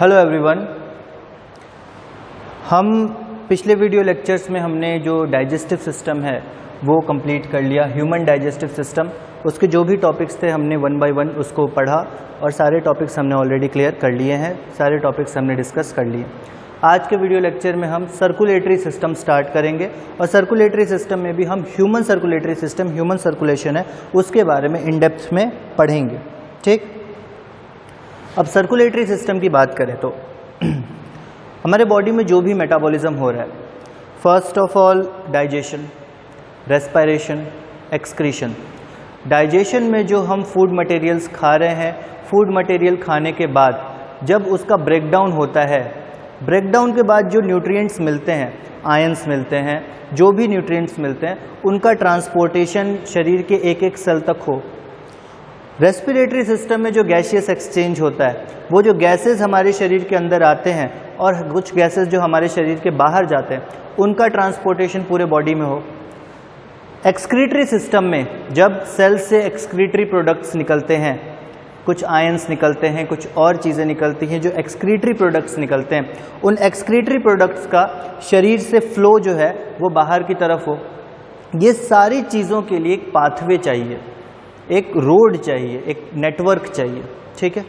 Hello everyone. हम पिछले video lectures में हमने जो डाइजेस्टिव सिस्टम है वो कंप्लीट कर लिया, ह्यूमन डाइजेस्टिव सिस्टम। उसके जो भी टॉपिक्स थे हमने वन बाय वन उसको पढ़ा और सारे टॉपिक्स हमने ऑलरेडी क्लियर कर लिए हैं, सारे टॉपिक्स हमने डिस्कस कर लिए। आज के वीडियो लेक्चर में हम सर्कुलेटरी सिस्टम स्टार्ट करेंगे और सर्कुलेटरी सिस्टम में भी हम human circulatory system, human circulation है उसके बारे में इन डेप्थ में पढ़ेंगे। ठीक, अब सर्कुलेटरी सिस्टम की बात करें तो हमारे बॉडी में जो भी मेटाबॉलिज्म हो रहा है, first of all digestion, respiration, excretion. Digestion में जो हम फूड मटेरियल्स खा रहे हैं, फूड मटेरियल खाने के बाद जब उसका ब्रेकडाउन होता है, ब्रेकडाउन के बाद जो न्यूट्रिएंट्स मिलते हैं, आयंस मिलते हैं, जो भी न्यूट्रिएंट्स मिलते हैं उनका ट्रांसपोर्टेशन शरीर के एक एक सेल तक हो। रेस्पिरेटरी सिस्टम में जो गैसियस एक्सचेंज होता है, वो जो गैसेस हमारे शरीर के अंदर आते हैं और कुछ गैसेस जो हमारे शरीर के बाहर जाते हैं, उनका ट्रांसपोर्टेशन पूरे बॉडी में हो। एक्सक्रीटरी सिस्टम में जब सेल से एक्सक्रीटरी प्रोडक्ट्स निकलते हैं, कुछ आयंस निकलते हैं, कुछ और चीज़ें निकलती हैं, जो एक्सक्रीटरी प्रोडक्ट्स निकलते हैं, उन एक्सक्रीटरी प्रोडक्ट्स का शरीर से फ्लो जो है वो बाहर की तरफ हो। ये सारी चीज़ों के लिए एक पाथवे चाहिए, एक रोड चाहिए, एक नेटवर्क चाहिए। ठीक है,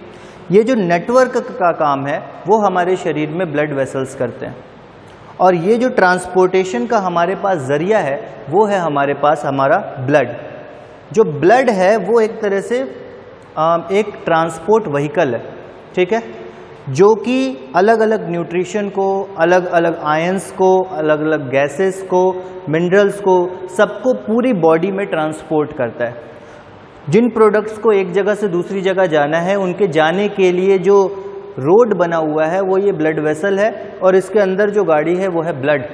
ये जो नेटवर्क का काम है वो हमारे शरीर में ब्लड वेसल्स करते हैं और ये जो ट्रांसपोर्टेशन का हमारे पास जरिया है वो है हमारे पास हमारा ब्लड। जो ब्लड है वो एक तरह से एक ट्रांसपोर्ट व्हीकल है। ठीक है, जो कि अलग अलग न्यूट्रिशन को, अलग अलग आयंस को, अलग अलग गैसेस को, मिनरल्स को, सबको पूरी बॉडी में ट्रांसपोर्ट करता है। जिन प्रोडक्ट्स को एक जगह से दूसरी जगह जाना है, उनके जाने के लिए जो रोड बना हुआ है वो ये ब्लड वेसल है और इसके अंदर जो गाड़ी है वो है ब्लड।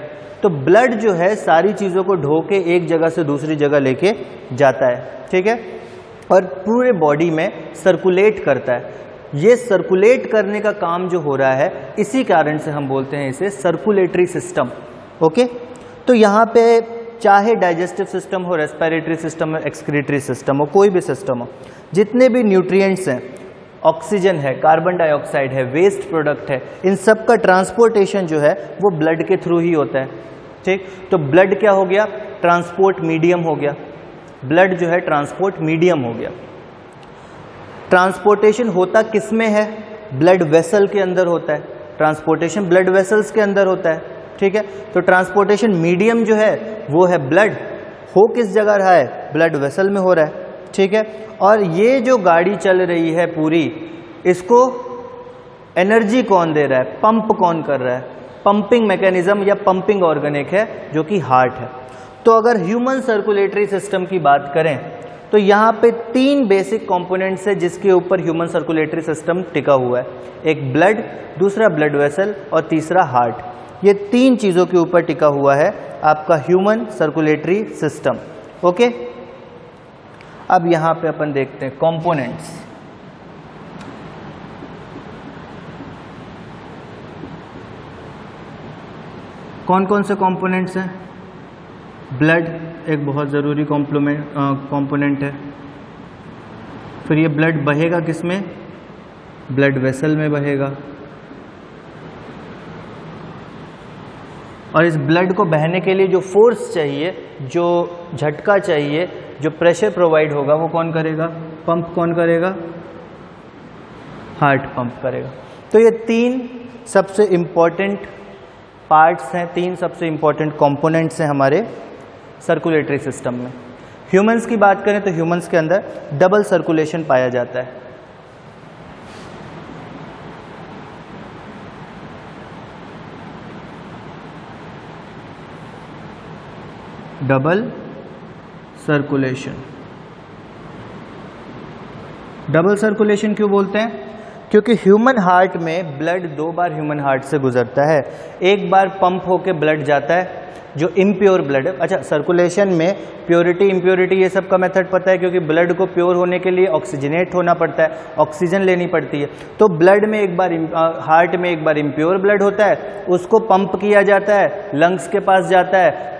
तो ब्लड जो है सारी चीज़ों को ढो के एक जगह से दूसरी जगह लेके जाता है। ठीक है, और पूरे बॉडी में सर्कुलेट करता है। ये सर्कुलेट करने का काम जो हो रहा है, इसी कारण से हम बोलते हैं इसे सर्कुलेटरी सिस्टम। ओके, तो यहाँ पे चाहे डाइजेस्टिव सिस्टम हो, रेस्पिरेटरी सिस्टम हो, एक्सक्रीटरी सिस्टम हो, कोई भी सिस्टम हो, जितने भी न्यूट्रिएंट्स हैं, ऑक्सीजन है, कार्बन डाइऑक्साइड है, वेस्ट प्रोडक्ट है, इन सब का ट्रांसपोर्टेशन जो है वो ब्लड के थ्रू ही होता है। ठीक, तो ब्लड क्या हो गया? ट्रांसपोर्ट मीडियम हो गया। ब्लड जो है ट्रांसपोर्ट मीडियम हो गया। ट्रांसपोर्टेशन होता किस में है? ब्लड वेसल के अंदर होता है। ट्रांसपोर्टेशन ब्लड वेसल्स के अंदर होता है। ठीक है, तो ट्रांसपोर्टेशन मीडियम जो है वो है ब्लड। हो किस जगह रहा है? ब्लड वेसल में हो रहा है। ठीक है, और ये जो गाड़ी चल रही है पूरी, इसको एनर्जी कौन दे रहा है? पंप कौन कर रहा है? पंपिंग मैकेनिज्म या पंपिंग ऑर्गन एक है जो कि हार्ट है। तो अगर ह्यूमन सर्कुलेटरी सिस्टम की बात करें तो यहाँ पे तीन बेसिक कंपोनेंट्स है जिसके ऊपर ह्यूमन सर्कुलेटरी सिस्टम टिका हुआ है। एक ब्लड, दूसरा ब्लड वेसल और तीसरा हार्ट। ये तीन चीज़ों के ऊपर टिका हुआ है आपका ह्यूमन सर्कुलेटरी सिस्टम। ओके, अब यहाँ पे अपन देखते हैं कंपोनेंट्स। कौन कौन से कंपोनेंट्स हैं? ब्लड एक बहुत ज़रूरी कंपोनेंट है। फिर ये ब्लड बहेगा किस में? ब्लड वेसल में बहेगा। और इस ब्लड को बहने के लिए जो फोर्स चाहिए, जो झटका चाहिए, जो प्रेशर प्रोवाइड होगा, वो कौन करेगा? पंप कौन करेगा? हार्ट पंप करेगा। तो ये तीन सबसे इम्पॉर्टेंट पार्ट्स हैं, तीन सबसे इम्पॉर्टेंट कंपोनेंट्स हैं हमारे सर्कुलेटरी सिस्टम में। ह्यूमंस की बात करें तो ह्यूमंस के अंदर डबल सर्कुलेशन पाया जाता है। Double circulation. डबल सर्कुलेशन क्यों बोलते हैं? क्योंकि ह्यूमन हार्ट में ब्लड दो बार ह्यूमन हार्ट से गुजरता है। एक बार पंप होके ब्लड जाता है जो इम्प्योर ब्लड है। अच्छा, सर्कुलेशन में प्योरिटी इम्प्योरिटी ये सब का मेथड पता है, क्योंकि ब्लड को प्योर होने के लिए ऑक्सीजनेट होना पड़ता है, ऑक्सीजन लेनी पड़ती है। तो ब्लड में एक बार हार्ट में एक बार इम्प्योर ब्लड होता है, उसको पंप किया जाता है, लंग्स के पास जाता है,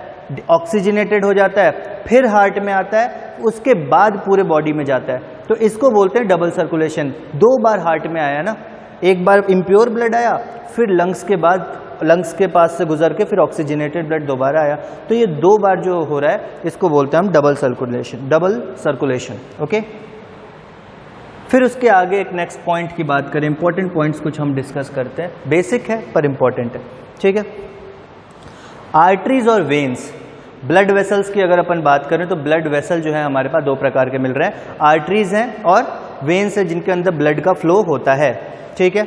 ऑक्सीजनेटेड हो जाता है, फिर हार्ट में आता है, उसके बाद पूरे बॉडी में जाता है। तो इसको बोलते हैं डबल सर्कुलेशन। दो बार हार्ट में आया ना, एक बार इम्प्योर ब्लड आया, फिर लंग्स के बाद लंग्स के पास से गुजर के फिर ऑक्सीजनेटेड ब्लड दोबारा आया। तो ये 2 बार जो हो रहा है इसको बोलते हैं हम डबल सर्कुलेशन। ओके, फिर उसके आगे एक नेक्स्ट पॉइंट की बात करें, इंपॉर्टेंट पॉइंट्स कुछ हम डिस्कस करते हैं, बेसिक है पर इंपॉर्टेंट है, ठीक है। आर्टरीज और वेन्स, ब्लड वेसल्स की अगर अपन बात करें तो ब्लड वेसल जो है हमारे पास 2 प्रकार के मिल रहे हैं, आर्टरीज हैं और वेन्स है जिनके अंदर ब्लड का फ्लो होता है, ठीक है।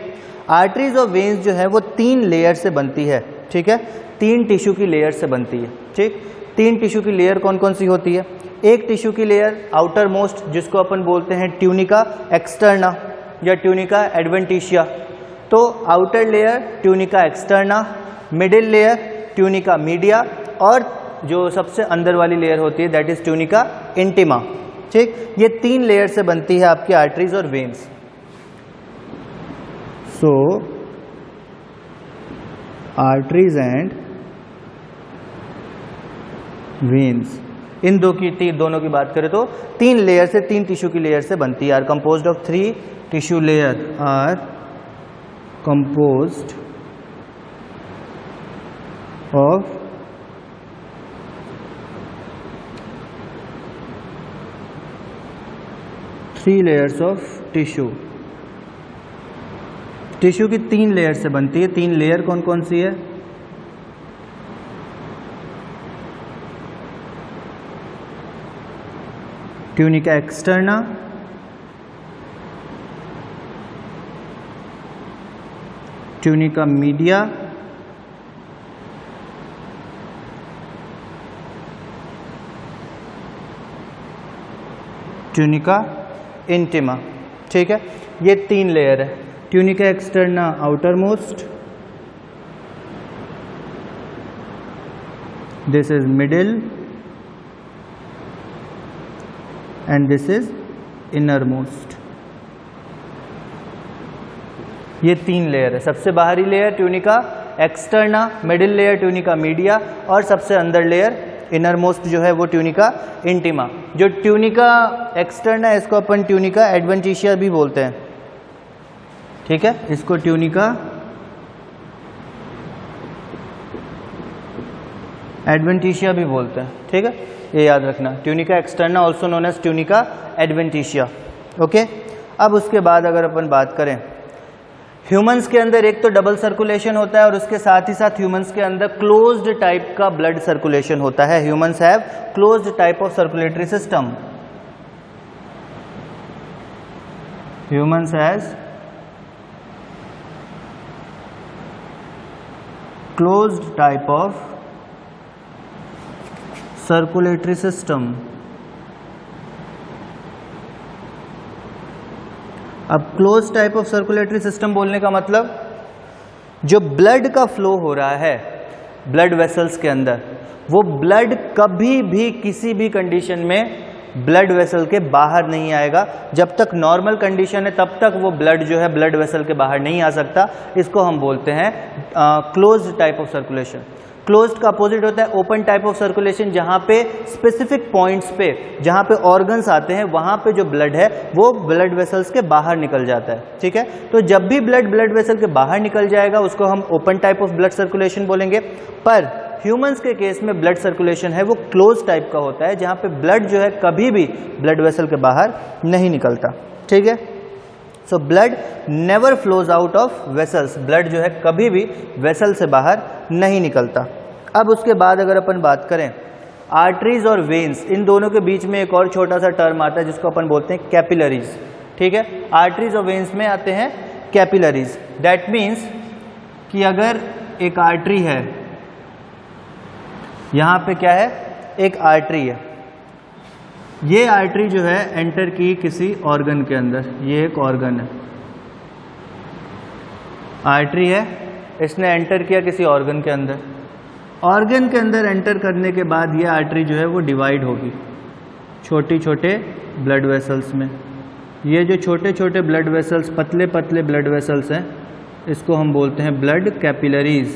आर्टरीज और वेन्स जो है वो 3 लेयर से बनती है, ठीक है, 3 टिश्यू की लेयर से बनती है, ठीक। 3 टिश्यू की लेयर कौन कौन सी होती है? एक टिश्यू की लेयर आउटर मोस्ट जिसको अपन बोलते हैं ट्यूनिका एक्सटर्ना या ट्यूनिका एडवेंटिशिया। तो outer layer tunica externa, middle layer tunica media और जो सबसे अंदर वाली लेयर होती है दैट इज ट्यूनिका इंटिमा, ठीक। ये 3 लेयर से बनती है आपकी आर्टरीज और veins. So arteries and veins, इन दोनों की बात करें तो 3 लेयर से, 3 टिश्यू की लेयर से बनती है। Are composed of 3 tissue layer, are composed of 3 layers of tissue. Tissue की 3 लेयर से बनती है। 3 लेयर कौन कौन सी है? Tunica externa, tunica media, tunica intima, ठीक है। ये 3 लेयर है। Tunica externa outer most, this is middle and this is inner most. ये 3 लेयर है। सबसे बाहरी layer tunica externa, middle layer tunica media और सबसे अंदर लेयर इनर मोस्ट जो है वो ट्यूनिका इंटिमा। जो ट्यूनिका एक्सटर्ना है इसको अपन ट्यूनिका एडवेंटिशिया भी बोलते हैं, ठीक है, इसको ट्यूनिका एडवेंटिशिया भी बोलते हैं, ठीक है, ये याद रखना। Tunica externa also known as tunica adventitia. Okay, अब उसके बाद अगर अपन बात करें ह्यूमंस के अंदर, एक तो डबल सर्कुलेशन होता है और उसके साथ ही साथ ह्यूमंस के अंदर क्लोज्ड टाइप का ब्लड सर्कुलेशन होता है। Humans have closed type of circulatory system. Humans has closed type of circulatory system. अब close type of circulatory system बोलने का मतलब जो ब्लड का फ्लो हो रहा है ब्लड वेसल्स के अंदर, वो ब्लड कभी भी किसी भी कंडीशन में ब्लड वेसल के बाहर नहीं आएगा। जब तक नॉर्मल कंडीशन है तब तक वो ब्लड जो है ब्लड वेसल के बाहर नहीं आ सकता। इसको हम बोलते हैं closed type of circulation. Closed का अपोजिट होता है ओपन टाइप ऑफ सर्कुलेशन, जहां पे स्पेसिफिक पॉइंट्स पे जहां पे ऑर्गन्स आते हैं वहां पे जो ब्लड है वो ब्लड वेसल्स के बाहर निकल जाता है, ठीक है। तो जब भी ब्लड वेसल के बाहर निकल जाएगा उसको हम open type of blood circulation बोलेंगे। पर ह्यूमंस के केस में ब्लड सर्कुलेशन है वो क्लोज टाइप का होता है, जहां पे ब्लड जो है कभी भी ब्लड वेसल के बाहर नहीं निकलता, ठीक है। So blood never flows out of vessels, blood जो है कभी भी वेसल से बाहर नहीं निकलता। अब उसके बाद अगर अपन बात करें आर्टरीज और वेन्स, इन दोनों के बीच में एक और छोटा सा टर्म आता है जिसको अपन बोलते हैं कैपिलरीज, ठीक है। आर्टरीज और वेन्स में आते हैं कैपिलरीज। दैट मीन्स कि अगर एक आर्टरी है, यहां पे क्या है, एक आर्टरी है, ये आर्टरी जो है एंटर की किसी ऑर्गन के अंदर, ये एक ऑर्गन है, आर्टरी है, इसने एंटर किया किसी ऑर्गन के अंदर। ऑर्गन के अंदर एंटर करने के बाद ये आर्टरी जो है वो डिवाइड होगी छोटे छोटे ब्लड वेसल्स में। ये जो छोटे छोटे ब्लड वेसल्स, पतले पतले ब्लड वेसल्स हैं, इसको हम बोलते हैं ब्लड कैपिलरीज।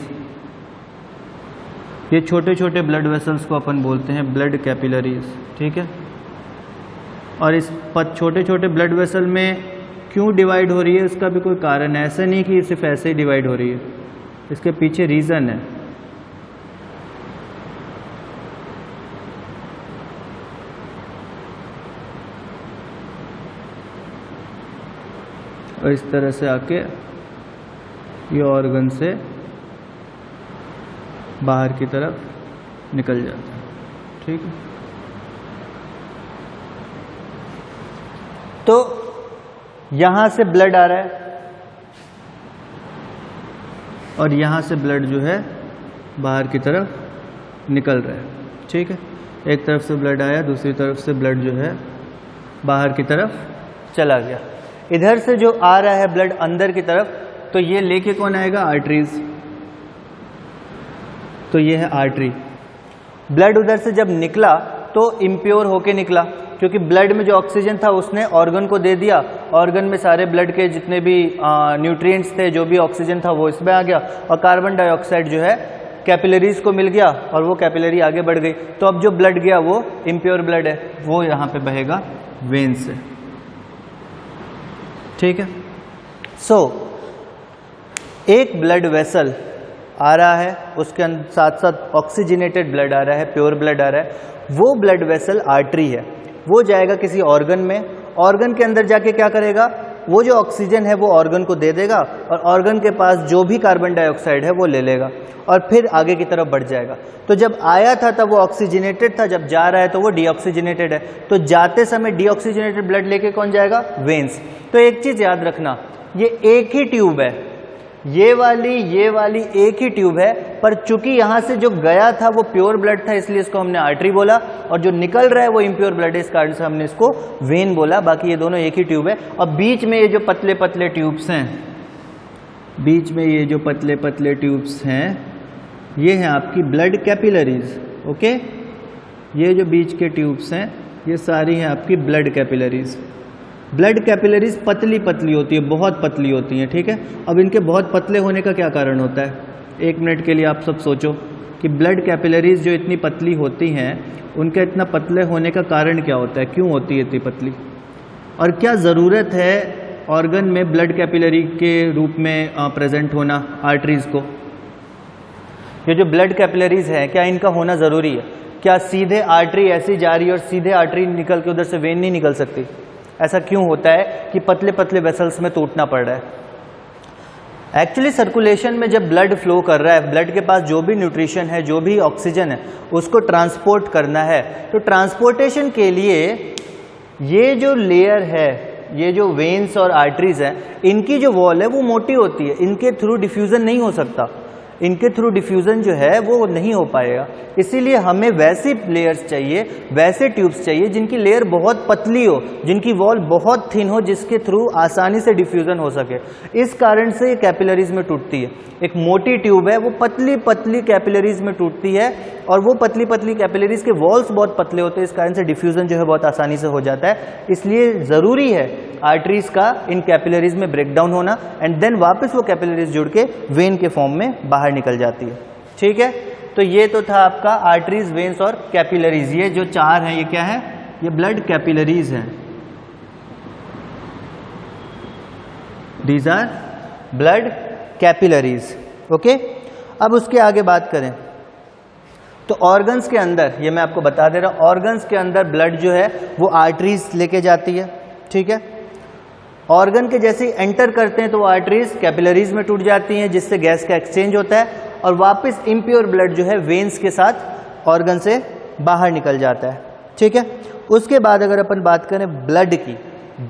ये छोटे छोटे ब्लड वेसल्स को अपन बोलते हैं ब्लड कैपिलरीज, ठीक है। और इस छोटे छोटे ब्लड वेसल में क्यों डिवाइड हो रही है उसका भी कोई कारण है, ऐसा नहीं कि सिर्फ ऐसे ही डिवाइड हो रही है, इसके पीछे रीज़न है। और इस तरह से आके ये ऑर्गन से बाहर की तरफ निकल जाता है। ठीक है, तो यहां से ब्लड आ रहा है और यहां से ब्लड जो है बाहर की तरफ निकल रहा है। ठीक है, एक तरफ से ब्लड आया, दूसरी तरफ से ब्लड जो है बाहर की तरफ चला गया। इधर से जो आ रहा है ब्लड अंदर की तरफ, तो ये लेके कौन आएगा? आर्टरीज। तो ये है आर्टरी। ब्लड उधर से जब निकला तो इम्प्योर होके निकला, क्योंकि ब्लड में जो ऑक्सीजन था उसने ऑर्गन को दे दिया, ऑर्गन में सारे ब्लड के जितने भी न्यूट्रिएंट्स थे, जो भी ऑक्सीजन था वो इसमें आ गया, और कार्बन डाइऑक्साइड जो है कैपिलरीज को मिल गया और वो कैपिलरी आगे बढ़ गई। तो अब जो ब्लड गया वो इम्प्योर ब्लड है, वो यहाँ पे बहेगा वेन से। ठीक है, सो एक ब्लड वेसल आ रहा है, उसके साथ साथ ऑक्सीजनेटेड ब्लड आ रहा है, प्योर ब्लड आ रहा है, वो ब्लड वेसल आर्टरी है। वो जाएगा किसी ऑर्गन में, ऑर्गन के अंदर जाके क्या करेगा? वो जो ऑक्सीजन है वो ऑर्गन को दे देगा और ऑर्गन के पास जो भी कार्बन डाइऑक्साइड है वो ले लेगा और फिर आगे की तरफ बढ़ जाएगा। तो जब आया था तब वो ऑक्सीजनेटेड था, जब जा रहा है तो वो डीऑक्सीजनेटेड है। तो जाते समय डीऑक्सीजनेटेड ब्लड लेके कौन जाएगा? वेन्स। तो एक चीज याद रखना, ये एक ही ट्यूब है, ये वाली एक ही ट्यूब है, पर चूंकि यहां से जो गया था वो प्योर ब्लड था इसलिए इसको हमने आर्टरी बोला, और जो निकल रहा है वो इम्प्योर ब्लड है, इस कारण से हमने इसको वेन बोला। बाकी ये दोनों एक ही ट्यूब है। और बीच में ये जो पतले पतले ट्यूब्स हैं, बीच में ये जो पतले पतले ट्यूब्स हैं, ये हैं आपकी ब्लड कैपिलरीज। ओके, ये जो बीच के ट्यूब्स हैं ये सारी हैं आपकी ब्लड कैपिलरीज। ब्लड कैपिलरीज पतली पतली होती है, बहुत पतली होती हैं। ठीक है, अब इनके बहुत पतले होने का क्या कारण होता है? एक मिनट के लिए आप सब सोचो कि ब्लड कैपिलरीज जो इतनी पतली होती हैं उनका इतना पतले होने का कारण क्या होता है? क्यों होती है इतनी पतली? और क्या ज़रूरत है ऑर्गन में ब्लड कैपिलरी के रूप में प्रेजेंट होना आर्टरीज को? ये जो ब्लड कैपिलरीज है क्या इनका होना ज़रूरी है? क्या सीधे आर्टरी ऐसी जा रही है और सीधे आर्टरी निकल के उधर से वेन नहीं निकल सकती? ऐसा क्यों होता है कि पतले पतले वेसल्स में टूटना पड़ रहा है? एक्चुअली सर्कुलेशन में जब ब्लड फ्लो कर रहा है, ब्लड के पास जो भी न्यूट्रिशन है, जो भी ऑक्सीजन है, उसको ट्रांसपोर्ट करना है। तो ट्रांसपोर्टेशन के लिए ये जो लेयर है, ये जो वेन्स और आर्टरीज हैं, इनकी जो वॉल है वो मोटी होती है, इनके थ्रू डिफ्यूजन नहीं हो सकता, इनके थ्रू डिफ्यूजन जो है वो नहीं हो पाएगा। इसीलिए हमें वैसी लेयर्स चाहिए, वैसे ट्यूब्स चाहिए जिनकी लेयर बहुत पतली हो, जिनकी वॉल बहुत थिन हो, जिसके थ्रू आसानी से डिफ्यूजन हो सके। इस कारण से ये कैपिलरीज में टूटती है। एक मोटी ट्यूब है, वो पतली पतली कैपिलरीज में टूटती है, और वो पतली पतली कैपिलरीज के वॉल्स बहुत पतले होते हैं, इस कारण से डिफ्यूजन जो है बहुत आसानी से हो जाता है। इसलिए ज़रूरी है आर्टरीज का इन कैपिलरीज में ब्रेकडाउन होना, एंड देन वापस वो कैपिलरीज जुड़ के वेन के फॉर्म में बाहर निकल जाती है। ठीक है, तो ये तो था आपका आर्टरीज, वेन्स और कैपिलरीज। ये जो चार हैं ये क्या है? ये ब्लड कैपिलरीज हैं। These are blood capillaries. Okay, अब उसके आगे बात करें तो ऑर्गन्स के अंदर, ये मैं आपको बता दे रहा हूं, ऑर्गन्स के अंदर ब्लड जो है वो आर्टरीज लेके जाती है। ठीक है, ऑर्गन के जैसे ही एंटर करते हैं तो वो आर्टरीज कैपिलरीज में टूट जाती हैं, जिससे गैस का एक्सचेंज होता है और वापस इम्प्योर ब्लड जो है वेन्स के साथ ऑर्गन से बाहर निकल जाता है। ठीक है, उसके बाद अगर अपन बात करें ब्लड की,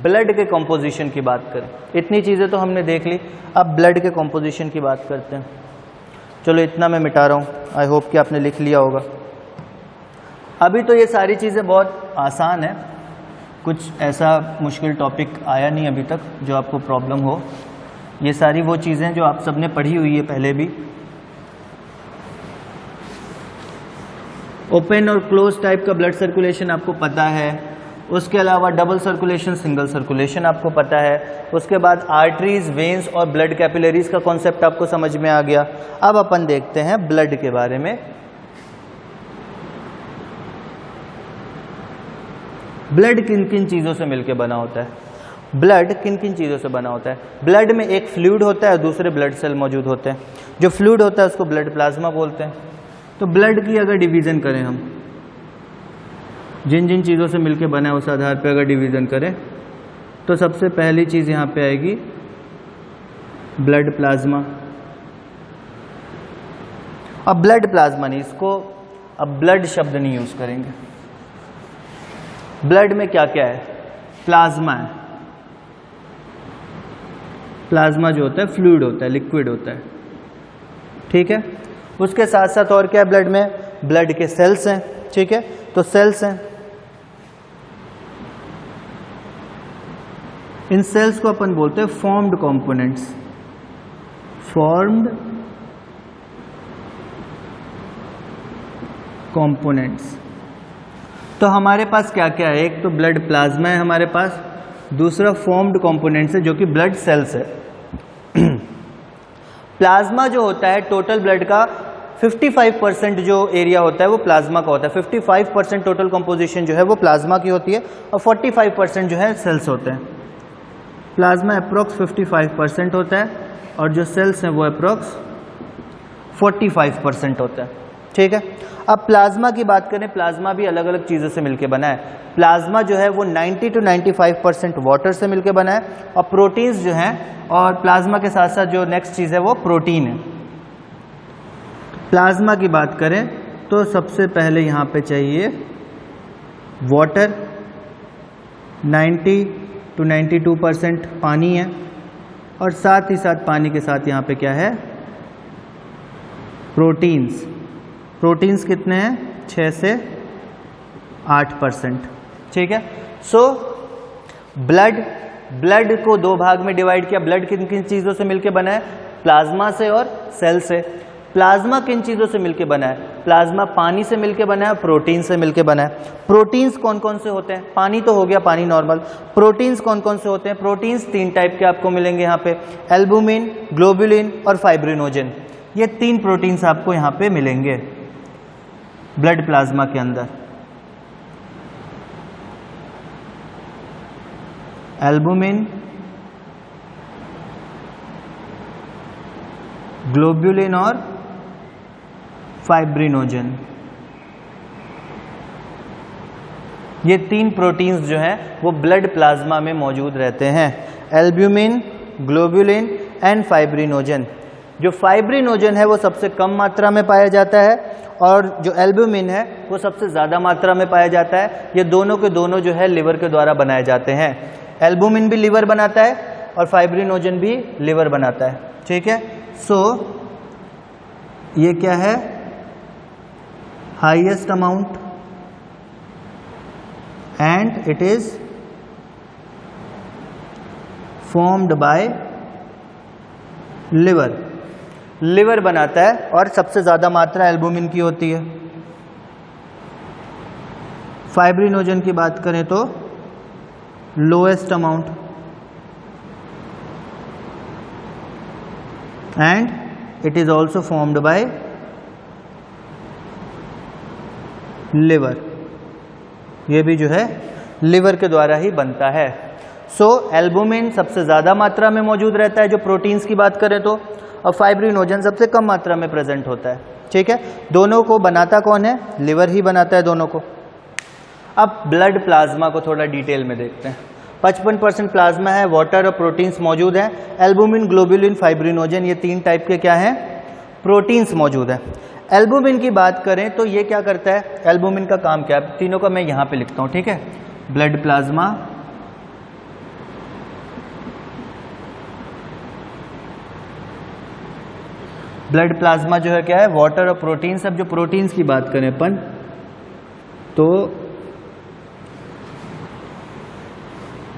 ब्लड के कॉम्पोजिशन की बात करें, इतनी चीज़ें तो हमने देख ली, अब ब्लड के कॉम्पोजिशन की बात करते हैं। चलो इतना मैं मिटा रहा हूँ, आई होप कि आपने लिख लिया होगा। अभी तो ये सारी चीज़ें बहुत आसान है, कुछ ऐसा मुश्किल टॉपिक आया नहीं अभी तक जो आपको प्रॉब्लम हो। ये सारी वो चीज़ें जो आप सबने पढ़ी हुई है पहले भी। ओपन और क्लोज टाइप का ब्लड सर्कुलेशन आपको पता है, उसके अलावा डबल सर्कुलेशन, सिंगल सर्कुलेशन आपको पता है। उसके बाद आर्टरीज, वेन्स और ब्लड कैपिलरीज का कॉन्सेप्ट आपको समझ में आ गया। अब अपन देखते हैं ब्लड के बारे में। ब्लड किन किन चीज़ों से मिलकर बना होता है? ब्लड किन किन चीज़ों से बना होता है? ब्लड में एक फ्लूइड होता है, दूसरे ब्लड सेल मौजूद होते हैं। जो फ्लूइड होता है उसको ब्लड प्लाज्मा बोलते हैं। तो ब्लड की अगर डिवीज़न करें हम, जिन जिन चीज़ों से मिलके बना है उस आधार पर अगर डिवीज़न करें तो सबसे पहली चीज़ यहाँ पे आएगी ब्लड प्लाज्मा। अब ब्लड प्लाज्मा नहीं, इसको अब ब्लड शब्द नहीं यूज़ करेंगे। ब्लड में क्या क्या है? प्लाज्मा है। प्लाज्मा जो होता है फ्लूइड होता है, लिक्विड होता है, ठीक है। उसके साथ साथ और क्या है ब्लड में? ब्लड के सेल्स हैं, ठीक है। तो सेल्स हैं, इन सेल्स को अपन बोलते हैं फॉर्म्ड कंपोनेंट्स। Formed components. तो हमारे पास क्या क्या है? एक तो ब्लड प्लाज्मा है हमारे पास, दूसरा फॉर्म्ड कंपोनेंट्स है जो कि ब्लड सेल्स है। प्लाज्मा जो होता है टोटल ब्लड का 55% जो एरिया होता है वो प्लाज्मा का होता है। 55% टोटल कंपोजिशन जो है वो प्लाज्मा की होती है और 45% जो है सेल्स होते हैं। प्लाज्मा अप्रोक्स 55% होता है और जो सेल्स हैं वो अप्रोक्स 45% होता है, ठीक है। अब प्लाज्मा की बात करें, प्लाज्मा भी अलग अलग चीज़ों से मिलके बना है। प्लाज्मा जो है वो 90 to 95% वाटर से मिलके बना है और प्रोटीन्स जो हैं, और प्लाज्मा के साथ साथ जो नेक्स्ट चीज़ है वो प्रोटीन है। प्लाज्मा की बात करें तो सबसे पहले यहाँ पे चाहिए वाटर, 90 to 92% पानी है, और साथ ही साथ पानी के साथ यहाँ पे क्या है? प्रोटीन्स। प्रोटीन्स कितने हैं? 6 से 8%, ठीक है। सो ब्लड को दो भाग में डिवाइड किया। ब्लड किन किन चीज़ों से मिलके बना है? प्लाज्मा से और सेल से। प्लाज्मा किन चीज़ों से मिलके बना है? प्लाज्मा पानी से मिलके बना है, प्रोटीन से मिलके बना है। प्रोटीन्स कौन कौन से होते हैं? पानी तो हो गया, पानी नॉर्मल। प्रोटीन्स कौन कौन से होते हैं? प्रोटीन्स 3 टाइप के आपको मिलेंगे यहाँ पे, एल्बुमिन, ग्लोबुलिन और फाइब्रिनोजन। ये 3 प्रोटीन्स आपको यहाँ पे मिलेंगे ब्लड प्लाज्मा के अंदर। एल्बुमिन, ग्लोबुलिन और फाइब्रिनोजन, ये 3 प्रोटीन्स जो हैं वो ब्लड प्लाज्मा में मौजूद रहते हैं। Albumin, globulin and fibrinogen. जो फाइब्रिनोजन है वो सबसे कम मात्रा में पाया जाता है और जो एल्बुमिन है वो सबसे ज़्यादा मात्रा में पाया जाता है। ये दोनों के दोनों जो है लिवर के द्वारा बनाए जाते हैं। एल्बुमिन भी लिवर बनाता है और फाइब्रिनोजन भी लिवर बनाता है, ठीक है। सो ये क्या है? Highest amount and it is formed by liver. Liver बनाता है और सबसे ज़्यादा मात्रा एल्बुमिन की होती है। फाइब्रिनोजन की बात करें तो lowest amount and it is also formed by liver. ये भी जो है लिवर के द्वारा ही बनता है। सो एल्बुमिन सबसे ज़्यादा मात्रा में मौजूद रहता है जो प्रोटीन्स की बात करें तो, और फाइब्रिनोजन सबसे कम मात्रा में प्रेजेंट होता है, ठीक है। दोनों को बनाता कौन है? लिवर ही बनाता है दोनों को। अब ब्लड प्लाज्मा को थोड़ा डिटेल में देखते हैं। 55% प्लाज्मा है, वाटर और प्रोटीन्स मौजूद हैं। एल्बुमिन, ग्लोबुलिन, फाइब्रिनोजन, ये 3 टाइप के क्या हैं? प्रोटीन्स मौजूद हैं। एल्बुमिन की बात करें तो ये क्या करता है? एल्बुमिन का काम क्या है? तीनों का मैं यहाँ पे लिखता हूँ, ठीक है। ब्लड प्लाज्मा, ब्लड प्लाज्मा जो है क्या है? वाटर और प्रोटीन्स। अब जो प्रोटीन्स की बात करें अपन तो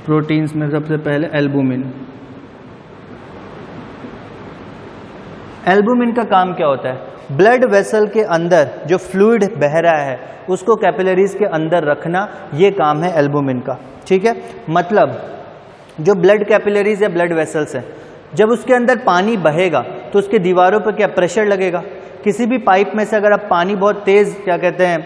प्रोटीन्स में सबसे पहले एल्बुमिन। एल्बुमिन का काम क्या होता है? ब्लड वेसल के अंदर जो फ्लूइड बह रहा है उसको कैपिलरीज के अंदर रखना, ये काम है एल्बुमिन का, ठीक है। मतलब जो ब्लड कैपिलरीज या ब्लड वेसल्स है, जब उसके अंदर पानी बहेगा तो उसके दीवारों पर क्या प्रेशर लगेगा? किसी भी पाइप में से अगर आप पानी बहुत तेज़ क्या कहते हैं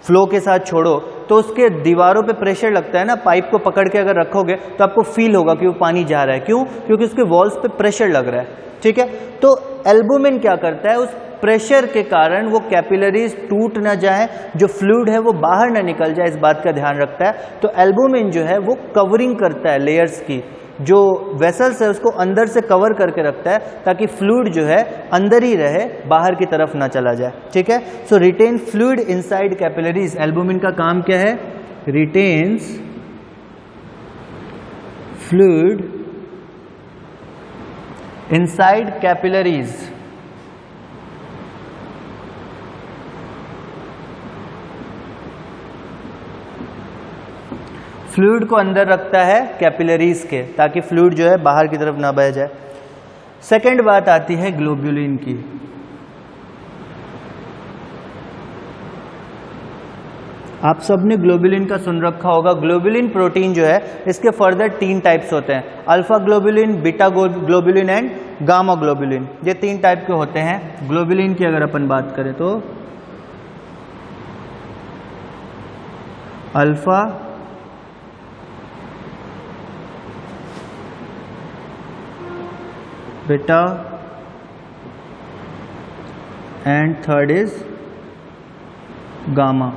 फ्लो के साथ छोड़ो तो उसके दीवारों पे प्रेशर लगता है ना, पाइप को पकड़ के अगर रखोगे तो आपको फील होगा कि वो पानी जा रहा है। क्यों? क्योंकि उसके वॉल्स पे प्रेशर लग रहा है, ठीक है। तो एल्बुमिन क्या करता है, उस प्रेशर के कारण वो कैपिलरीज टूट ना जाए, जो फ्लूइड है वो बाहर ना निकल जाए, इस बात का ध्यान रखता है। तो एल्बुमिन जो है वो कवरिंग करता है लेयर्स की, जो वेसल्स है उसको अंदर से कवर करके रखता है ताकि फ्लूइड जो है अंदर ही रहे, बाहर की तरफ ना चला जाए, ठीक है। So retain fluid inside capillaries, albumin का काम क्या है, retains fluid inside capillaries. Fluid को अंदर रखता है कैपिलरीज के, ताकि फ्लूइड जो है बाहर की तरफ ना बह जाए। सेकंड बात आती है ग्लोब्युलिन की। आप सबने ग्लोब्युलिन का सुन रखा होगा। ग्लोब्युलिन प्रोटीन जो है इसके फर्दर 3 टाइप्स होते हैं, alpha globulin, beta globulin and gamma globulin. ये 3 टाइप के होते हैं। ग्लोब्युलिन की अगर अपन बात करें तो alpha, beta and third is gamma.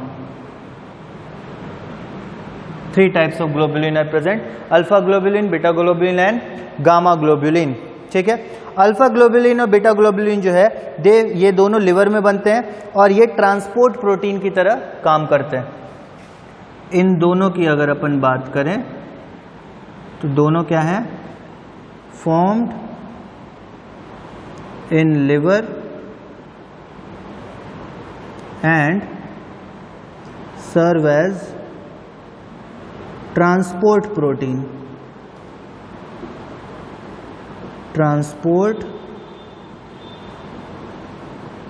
3 types of globulin are present, alpha globulin, beta globulin and gamma globulin, ठीक है। अल्फा ग्लोब्युलिन और बीटा ग्लोब्युलिन जो है ये दोनों लिवर में बनते हैं और ये ट्रांसपोर्ट प्रोटीन की तरह काम करते हैं। इन दोनों की अगर अपन बात करें तो दोनों क्या हैं, formed in liver and serve as transport protein, transport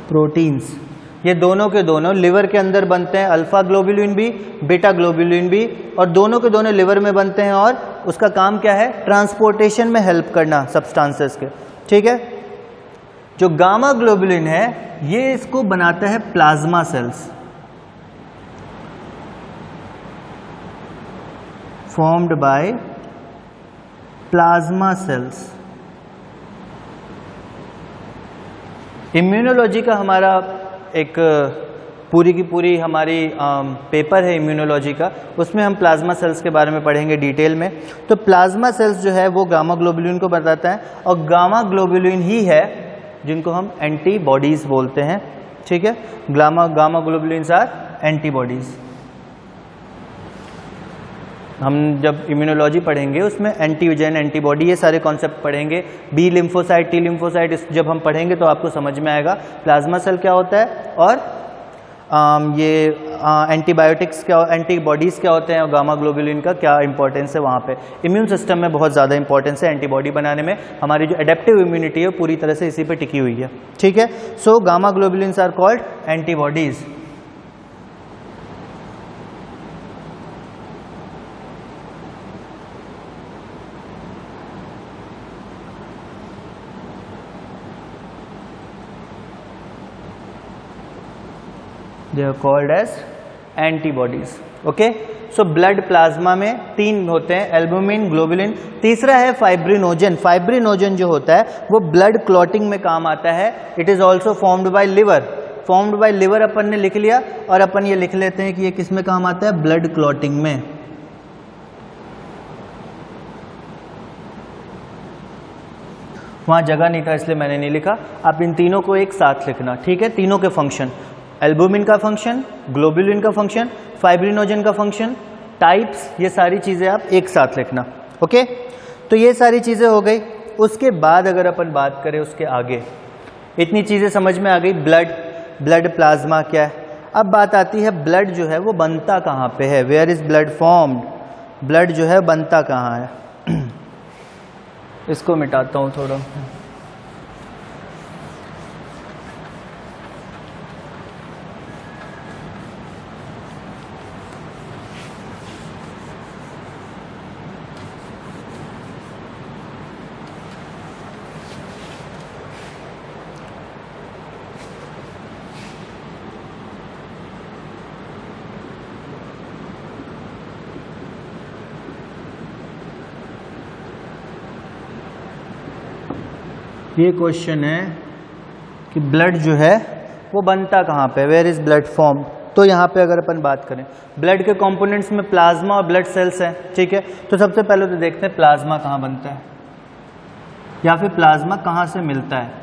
proteins। ये दोनों के दोनों लिवर के अंदर बनते हैं, अल्फा ग्लोब्युलिन भी, बीटा ग्लोब्युलिन भी, और दोनों के दोनों लिवर में बनते हैं और उसका काम क्या है, ट्रांसपोर्टेशन में हेल्प करना सब्सटेंसेस के, ठीक है। जो गामा ग्लोब्युलिन है ये इसको बनाता है plasma cells, formed by plasma cells. Immunology का हमारा एक पूरी की पूरी हमारी पेपर है इम्यूनोलॉजी का, उसमें हम प्लाज्मा सेल्स के बारे में पढ़ेंगे डिटेल में। तो प्लाज्मा सेल्स जो है वो गामा ग्लोब्युलिन को बताता है, और गामा ग्लोब्युलिन ही है जिनको हम एंटीबॉडीज बोलते हैं, ठीक है। Gamma globulins are antibodies. हम जब इम्यूनोलॉजी पढ़ेंगे उसमें एंटीजन, एंटीबॉडी, ये सारे कॉन्सेप्ट पढ़ेंगे। बी लिम्फोसाइट, टी लिम्फोसाइट, जब हम पढ़ेंगे तो आपको समझ में आएगा प्लाज्मा सेल क्या होता है और ये एंटीबायोटिक्स क्या, एंटीबॉडीज़ क्या होते हैं, और गामा ग्लोब्युलिन का क्या इंपॉर्टेंस है वहाँ पे। इम्यून सिस्टम में बहुत ज़्यादा इंपॉर्टेंस है एंटीबॉडी बनाने में। हमारी जो एडेप्टिव इम्यूनिटी है पूरी तरह से इसी पे टिकी हुई है, ठीक है। So gamma globulins are called antibodies. They are called as antibodies. Okay? So blood plasma में 3 होते हैं, एल्बुमिन, ग्लोब्युलिन। तीसरा है फाइब्रिनोजन। फाइब्रिनोजन जो होता है वो ब्लड क्लॉटिंग में काम आता है। It is also formed by liver. Formed by liver अपन ने लिख लिया, और अपन ये लिख लेते हैं कि ये किस में काम आता है, ब्लड क्लॉटिंग में। वहां जगह नहीं था इसलिए मैंने नहीं लिखा, आप इन तीनों को एक साथ लिखना, ठीक है। तीनों के फंक्शन, एल्बुमिन का फंक्शन, ग्लोब्युलिन का फंक्शन, फाइब्रिनोजन का फंक्शन, टाइप्स, ये सारी चीजें आप एक साथ लिखना, ओके। तो ये सारी चीजें हो गई। उसके बाद अगर अपन बात करें उसके आगे, इतनी चीजें समझ में आ गई, ब्लड प्लाज्मा क्या है। अब बात आती है ब्लड जो है वो बनता कहाँ पे है, where is blood formed, blood जो है बनता कहाँ है। इसको मिटाता हूँ थोड़ा। ये क्वेश्चन है कि ब्लड जो है वो बनता कहाँ पे, वेयर इज ब्लड फॉर्म। तो यहाँ पे अगर अपन बात करें ब्लड के कंपोनेंट्स में प्लाज्मा और ब्लड सेल्स हैं, ठीक है। तो सबसे पहले तो देखते हैं प्लाज्मा कहाँ बनता है या फिर प्लाज्मा कहाँ से मिलता है।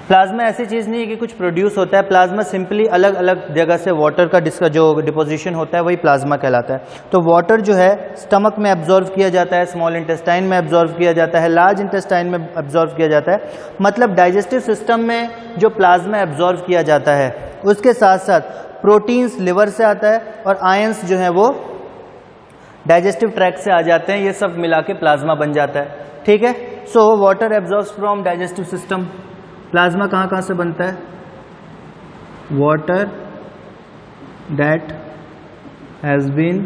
प्लाज्मा ऐसी चीज़ नहीं है कि कुछ प्रोड्यूस होता है, प्लाज्मा सिंपली अलग अलग जगह से वाटर का जो डिपोजिशन होता है वही प्लाज्मा कहलाता है। तो वाटर जो है स्टमक में एब्जॉर्व किया जाता है, स्मॉल इंटेस्टाइन में एब्जॉर्व किया जाता है, लार्ज इंटेस्टाइन में एब्जॉर्व किया जाता है। मतलब डाइजेस्टिव सिस्टम में जो प्लाज्मा एब्जॉर्व किया जाता है उसके साथ साथ प्रोटीन्स लिवर से आता है और आयंस जो है वो डाइजेस्टिव ट्रैक्ट से आ जाते हैं। ये सब मिला के प्लाज्मा बन जाता है, ठीक है। So water absorbs from digestive system. Plasma कहाँ कहाँ से बनता है? Water that has been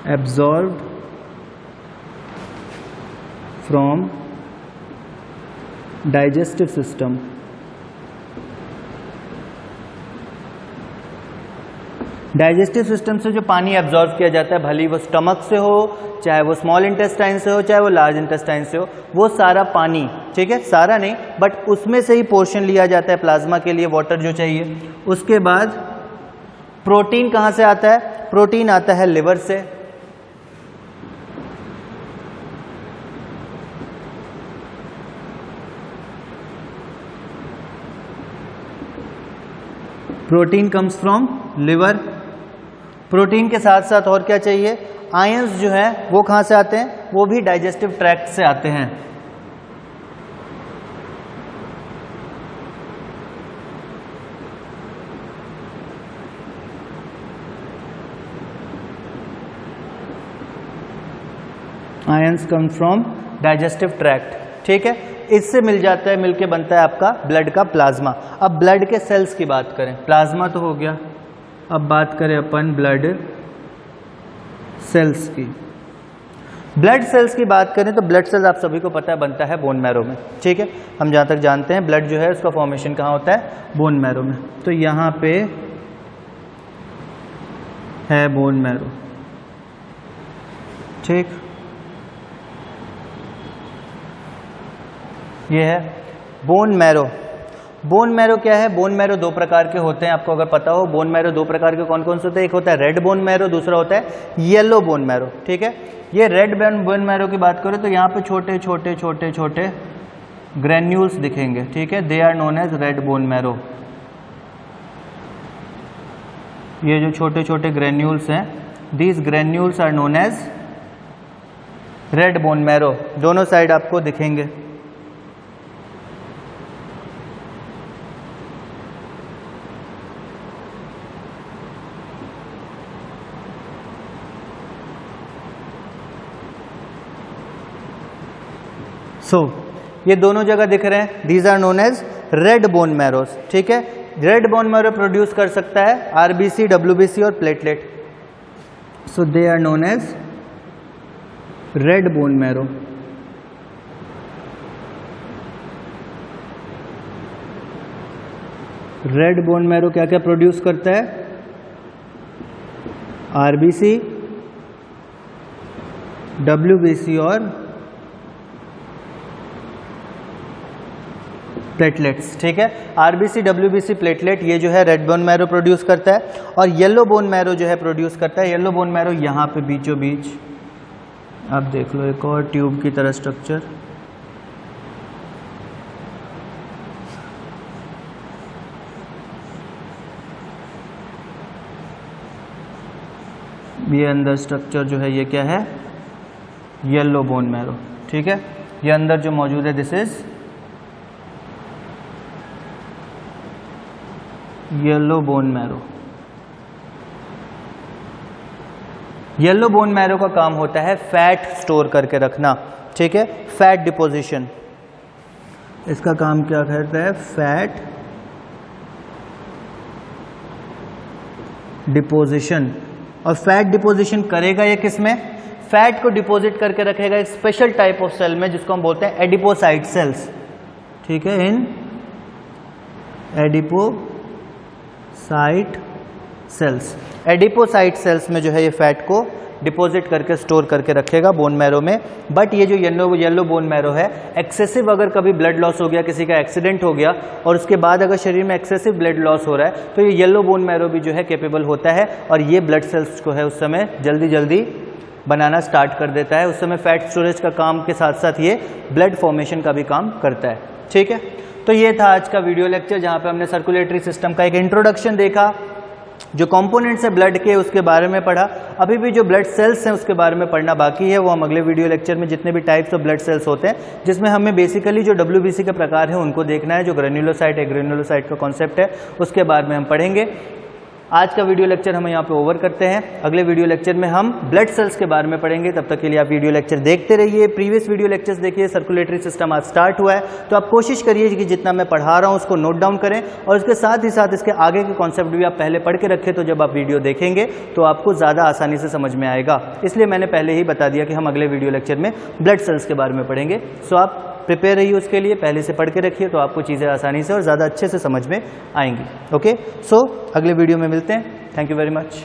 absorbed from digestive system. Digestive system से जो पानी एब्जॉर्व किया जाता है, भले वो स्टमक से हो, चाहे वो स्मॉल इंटेस्टाइन से हो, चाहे वो लार्ज इंटेस्टाइन से हो, वो सारा पानी, ठीक है, सारा नहीं बट उसमें से ही पोर्शन लिया जाता है प्लाज्मा के लिए, वाटर जो चाहिए। उसके बाद प्रोटीन कहाँ से आता है? प्रोटीन आता है लिवर से। Protein comes from liver. Protein के साथ साथ और क्या चाहिए? आयंस जो है वो कहाँ से आते हैं? वो भी डाइजेस्टिव ट्रैक्ट से आते हैं। Ions come from digestive tract, ठीक है। इससे मिल जाता है, मिलके बनता है आपका ब्लड का प्लाज्मा। अब ब्लड के सेल्स की बात करें, प्लाज्मा तो हो गया, अब बात करें अपन ब्लड सेल्स की। ब्लड सेल्स की बात करें तो ब्लड सेल्स आप सभी को पता है बनता है बोन मैरो में, ठीक है। हम जहाँ तक जानते हैं ब्लड जो है उसका फॉर्मेशन कहाँ होता है? बोन मैरो में। तो यहाँ पे है बोन मैरो, ठीक। ये है बोन मैरो। बोन मैरो क्या है? बोन मैरो दो प्रकार के होते हैं, आपको अगर पता हो। बोन मैरो दो प्रकार के कौन कौन से होते हैं? एक होता है रेड बोन मैरो, दूसरा होता है येलो बोन मैरो, ठीक है। ये रेड बोन मैरो की बात करें तो यहाँ पे छोटे छोटे छोटे छोटे ग्रेन्यूल्स दिखेंगे, ठीक है। They are known as red bone marrow. ये जो छोटे छोटे ग्रेन्यूल्स हैं, these granules are known as red bone marrow. दोनों साइड आपको दिखेंगे। ये दोनों जगह दिख रहे हैं, these are known as red bone marrows, ठीक है। रेड बोन मैरो प्रोड्यूस कर सकता है आरबीसी, डब्ल्यूबीसी और platelet. So they are known as red bone marrow. Red bone marrow क्या क्या प्रोड्यूस करता है? आरबीसी, डब्ल्यूबीसी और प्लेटलेट्स, ठीक है। आरबीसी, डब्ल्यूबीसी, प्लेटलेट ये जो है रेड बोन मैरो प्रोड्यूस करता है। और येलो बोन मैरो जो है प्रोड्यूस करता है, येलो बोन मैरो यहाँ पे बीचों बीच आप देख लो, एक और ट्यूब की तरह स्ट्रक्चर। ये अंदर स्ट्रक्चर जो है ये क्या है? येलो बोन मैरो, ठीक है। ये अंदर जो मौजूद है this is yellow bone marrow. Yellow bone marrow का काम होता है फैट स्टोर करके रखना, ठीक है, फैट डिपोजिशन। इसका काम क्या करता है? Fat deposition. और फैट डिपोजिशन करेगा ये किसमें? फैट को डिपॉजिट करके रखेगा एक स्पेशल टाइप ऑफ सेल में जिसको हम बोलते हैं एडिपोसाइट सेल्स, ठीक है, इन एडिपोसाइट सेल्स। एडिपोसाइट सेल्स में जो है ये फैट को डिपॉजिट करके स्टोर करके रखेगा बोन मैरो में। बट ये जो येलो बोन मैरो है, एक्सेसिव अगर कभी ब्लड लॉस हो गया, किसी का एक्सीडेंट हो गया और उसके बाद अगर शरीर में एक्सेसिव ब्लड लॉस हो रहा है, तो ये येलो बोन मैरो भी जो है कैपेबल होता है और ये ब्लड सेल्स को है उस समय जल्दी जल्दी बनाना स्टार्ट कर देता है। उस समय फैट स्टोरेज का काम के साथ साथ ये ब्लड फॉर्मेशन का भी काम करता है। ठीक है, तो ये था आज का वीडियो लेक्चर, जहाँ पे हमने सर्कुलेटरी सिस्टम का एक इंट्रोडक्शन देखा, जो कंपोनेंट्स है ब्लड के उसके बारे में पढ़ा। अभी भी जो ब्लड सेल्स हैं उसके बारे में पढ़ना बाकी है, वो हम अगले वीडियो लेक्चर में जितने भी टाइप्स ऑफ ब्लड सेल्स होते हैं, जिसमें हमें बेसिकली जो WBC के प्रकार है उनको देखना है, जो ग्रेन्युलोसाइट एग्रेन्युलोसाइट का कॉन्सेप्ट है उसके बारे में हम पढ़ेंगे। आज का वीडियो लेक्चर हम यहाँ पे ओवर करते हैं। अगले वीडियो लेक्चर में हम ब्लड सेल्स के बारे में पढ़ेंगे। तब तक के लिए आप वीडियो लेक्चर देखते रहिए, प्रीवियस वीडियो लेक्चर्स देखिए। सर्कुलेटरी सिस्टम आज स्टार्ट हुआ है, तो आप कोशिश करिए कि जितना मैं पढ़ा रहा हूँ उसको नोट डाउन करें और उसके साथ ही साथ इसके आगे के कॉन्सेप्ट भी आप पहले पढ़ के रखें, तो जब आप वीडियो देखेंगे तो आपको ज़्यादा आसानी से समझ में आएगा। इसलिए मैंने पहले ही बता दिया कि हम अगले वीडियो लेक्चर में ब्लड सेल्स के बारे में पढ़ेंगे। सो आप प्रिपेयर रहिए उसके लिए, पहले से पढ़ के रखिए, तो आपको चीज़ें आसानी से और ज़्यादा अच्छे से समझ में आएंगी। ओके, सो अगले वीडियो में मिलते हैं। Thank you very much.